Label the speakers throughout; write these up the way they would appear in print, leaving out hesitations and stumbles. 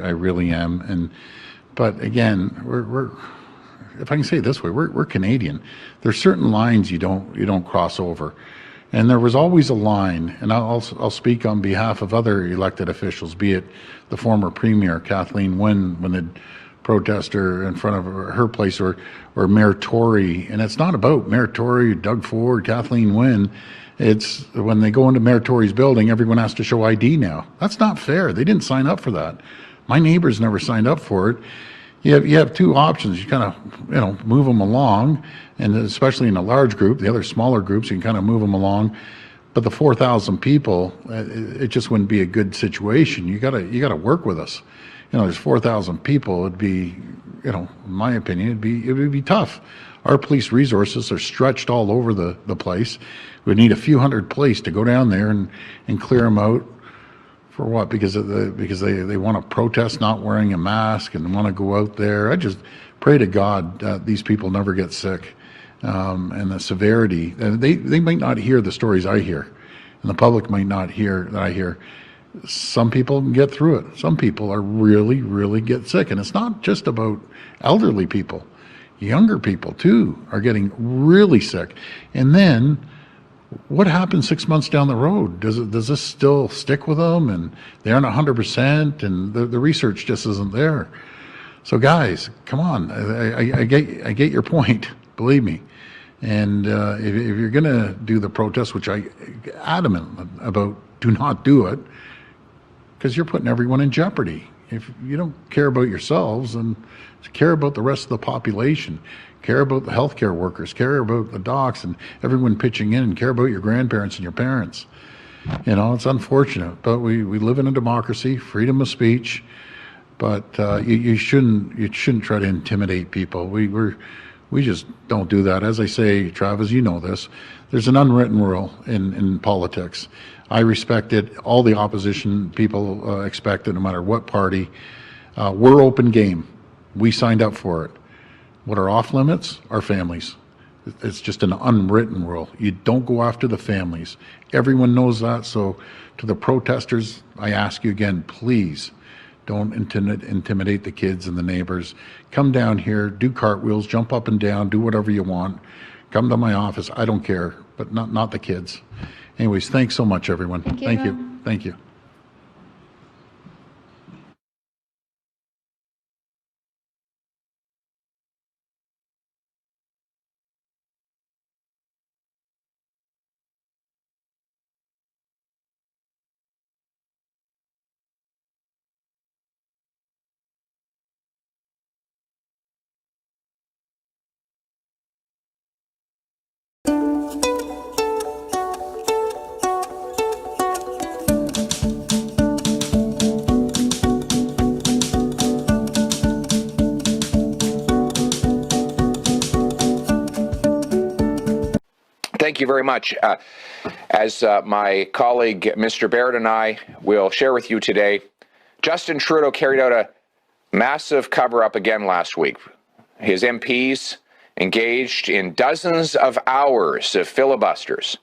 Speaker 1: I really am. But again, we're if I can say it this way, we're Canadian. There's certain lines you don't cross over. And there was always a line, and I'll speak on behalf of other elected officials, be it the former Premier, Kathleen Wynne, when the protester in front of her place, or Mayor Tory. And it's not about Mayor Tory, Doug Ford, Kathleen Wynne. It's when they go into Mayor Tory's building, everyone has to show ID now. That's not fair. They didn't sign up for that. My neighbors never signed up for it. You have two options. You kind of, move them along, and especially in a large group, the other smaller groups, you can kind of move them along. But the 4,000 people, it just wouldn't be a good situation. You gotta work with us. There's 4,000 people. It'd be, in my opinion, it would be tough. Our police resources are stretched all over the place. We need a few hundred police to go down there and clear them out. For what? Because they want to protest not wearing a mask and want to go out there. I just pray to God that these people never get sick, and the severity. And they might not hear the stories I hear, and the public might not hear that I hear. Some people can get through it. Some people are really get sick, and it's not just about elderly people. Younger people too are getting really sick, and then. What happens 6 months down the road? Does this still stick with them? And they aren't 100%, and the research just isn't there. So guys, come on. I get your point. Believe me. And if you're going to do the protest, which I adamant about, do not do it, because you're putting everyone in jeopardy. If you don't care about yourselves, and care about the rest of the population. Care about the healthcare workers, care about the docs and everyone pitching in, and care about your grandparents and your parents. It's unfortunate, but we live in a democracy, freedom of speech, but you shouldn't try to intimidate people. We just don't do that. As I say, Travis, you know this, there's an unwritten rule in politics. I respect it. All the opposition people expect it, no matter what party. We're open game. We signed up for it. What are off limits are families. It's just an unwritten rule. You don't go after the families. Everyone knows that. So to the protesters, I ask you again, please don't intimidate the kids and the neighbors. Come down here, do cartwheels, jump up and down, do whatever you want. Come to my office. I don't care, but not the kids. Anyways, thanks so much, everyone. Thank you. Thank you.
Speaker 2: Thank you very much. As my colleague, Mr. Barrett, and I will share with you today, Justin Trudeau carried out a massive cover-up again last week. His MPs engaged in dozens of hours of filibusters,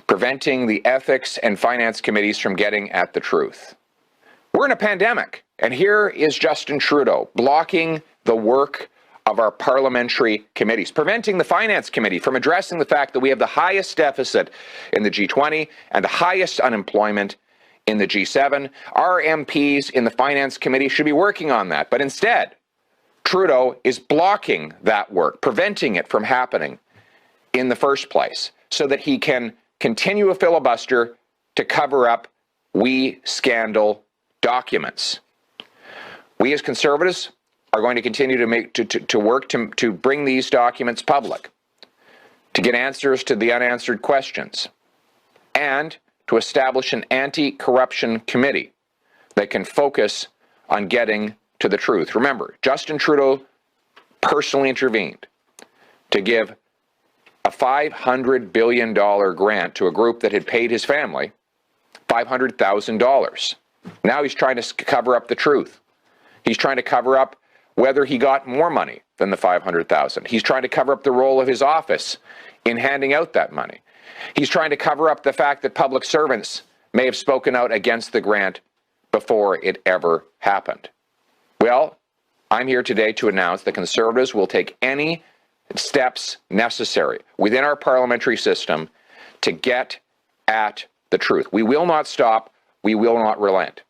Speaker 2: preventing the ethics and finance committees from getting at the truth. We're in a pandemic, and here is Justin Trudeau blocking the work of our parliamentary committees, preventing the Finance Committee from addressing the fact that we have the highest deficit in the G20 and the highest unemployment in the G7. Our MPs in the Finance Committee should be working on that, but instead, Trudeau is blocking that work, preventing it from happening in the first place, so that he can continue a filibuster to cover up scandal documents. We as Conservatives are going to continue to work to bring these documents public, to get answers to the unanswered questions, and to establish an anti-corruption committee that can focus on getting to the truth. Remember, Justin Trudeau personally intervened to give a $500 billion grant to a group that had paid his family $500,000. Now he's trying to cover up the truth. He's trying to cover up whether he got more money than the $500,000. He's trying to cover up the role of his office in handing out that money. He's trying to cover up the fact that public servants may have spoken out against the grant before it ever happened. Well, I'm here today to announce the Conservatives will take any steps necessary within our parliamentary system to get at the truth. We will not stop. We will not relent.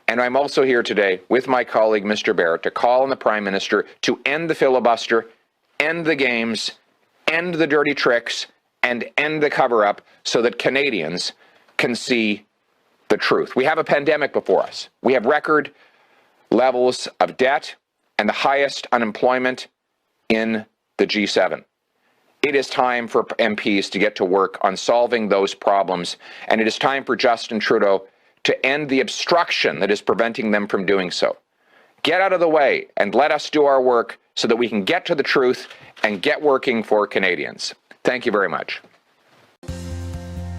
Speaker 2: And I'm also here today with my colleague, Mr. Barrett, to call on the Prime Minister to end the filibuster, end the games, end the dirty tricks, and end the cover-up so that Canadians can see the truth. We have a pandemic before us. We have record levels of debt and the highest unemployment in the G7. It is time for MPs to get to work on solving those problems, and it is time for Justin Trudeau to end the obstruction that is preventing them from doing so. Get out of the way and let us do our work so that we can get to the truth and get working for Canadians. Thank you very much.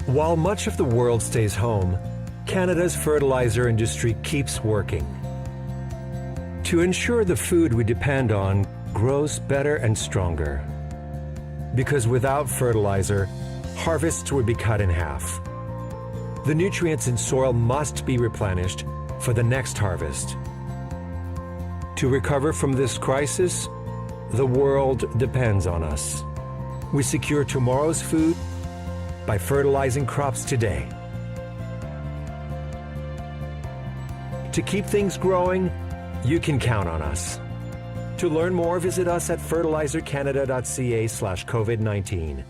Speaker 3: While much of the world stays home, Canada's fertilizer industry keeps working to ensure the food we depend on grows better and stronger. Because without fertilizer, harvests would be cut in half. The nutrients in soil must be replenished for the next harvest. To recover from this crisis, the world depends on us. We secure tomorrow's food by fertilizing crops today. To keep things growing, you can count on us. To learn more, visit us at fertilizercanada.ca/COVID-19.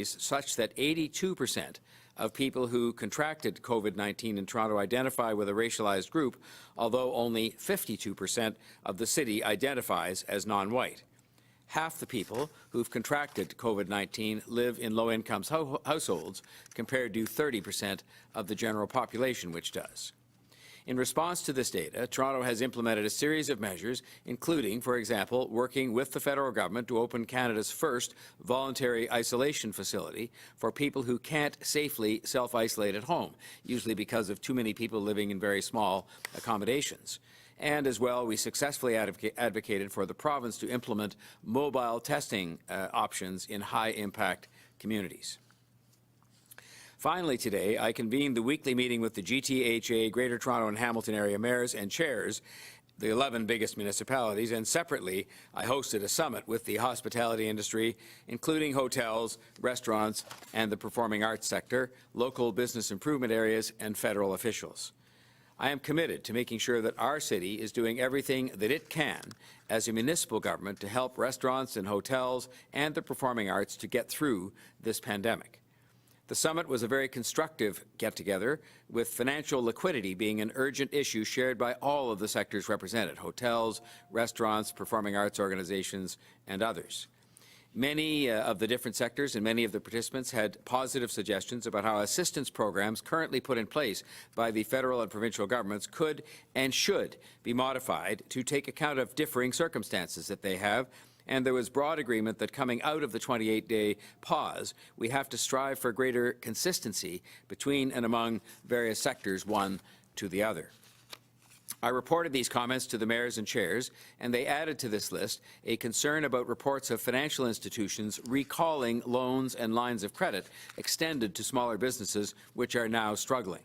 Speaker 4: Such that 82% of people who contracted COVID-19 in Toronto identify with a racialized group, although only 52% of the city identifies as non-white. Half the people who've contracted COVID-19 live in low-income households, compared to 30% of the general population, which does. In response to this data, Toronto has implemented a series of measures, including, for example, working with the federal government to open Canada's first voluntary isolation facility for people who can't safely self-isolate at home, usually because of too many people living in very small accommodations. And as well, we successfully advocated for the province to implement mobile testing options in high-impact communities. Finally today, I convened the weekly meeting with the GTHA, Greater Toronto and Hamilton area mayors and chairs, the 11 biggest municipalities, and separately, I hosted a summit with the hospitality industry, including hotels, restaurants, and the performing arts sector, local business improvement areas, and federal officials. I am committed to making sure that our city is doing everything that it can as a municipal government to help restaurants and hotels and the performing arts to get through this pandemic. The summit was a very constructive get-together, with financial liquidity being an urgent issue shared by all of the sectors represented: hotels, restaurants, performing arts organizations, and others. Many of the different sectors and many of the participants had positive suggestions about how assistance programs currently put in place by the federal and provincial governments could and should be modified to take account of differing circumstances that they have. And there was broad agreement that coming out of the 28-day pause, we have to strive for greater consistency between and among various sectors, one to the other. I reported these comments to the mayors and chairs, and they added to this list a concern about reports of financial institutions recalling loans and lines of credit extended to smaller businesses which are now struggling.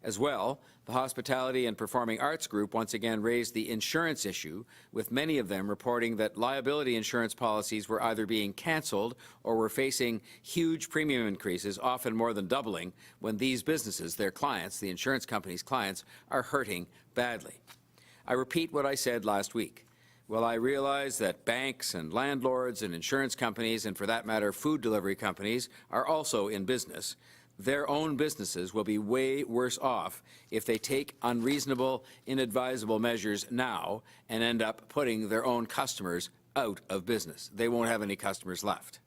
Speaker 4: As well, the Hospitality and Performing Arts Group once again raised the insurance issue, with many of them reporting that liability insurance policies were either being cancelled or were facing huge premium increases, often more than doubling, when these businesses, their clients, the insurance company's clients, are hurting badly. I repeat what I said last week. Well, I realize that banks and landlords and insurance companies, and for that matter, food delivery companies, are also in business. Their own businesses will be way worse off if they take unreasonable, inadvisable measures now and end up putting their own customers out of business. They won't have any customers left.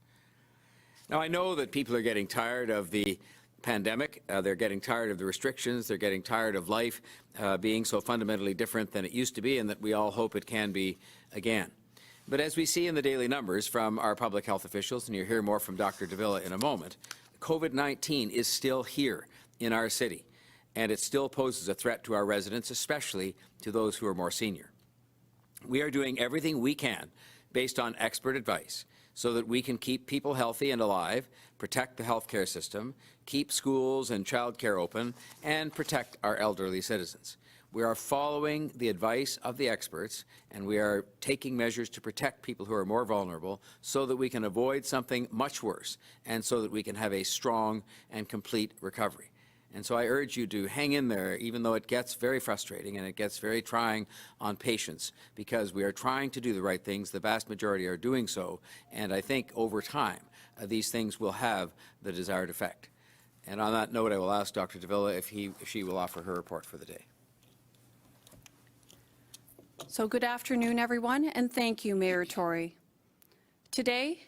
Speaker 4: Now, I know that people are getting tired of the pandemic. They're getting tired of the restrictions. They're getting tired of life being so fundamentally different than it used to be, and that we all hope it can be again. But as we see in the daily numbers from our public health officials, and you'll hear more from Dr. Davila in a moment, COVID-19 is still here in our city, and it still poses a threat to our residents, especially to those who are more senior. We are doing everything we can based on expert advice so that we can keep people healthy and alive, protect the healthcare system, keep schools and childcare open, and protect our elderly citizens. We are following the advice of the experts, and we are taking measures to protect people who are more vulnerable so that we can avoid something much worse and so that we can have a strong and complete recovery. And so I urge you to hang in there, even though it gets very frustrating and it gets very trying on patients, because we are trying to do the right things. The vast majority are doing so. And I think over time, these things will have the desired effect. And on that note, I will ask Dr. Davila if she will offer her report for the day.
Speaker 5: So good afternoon, everyone, and thank you, Mayor Tory. Today,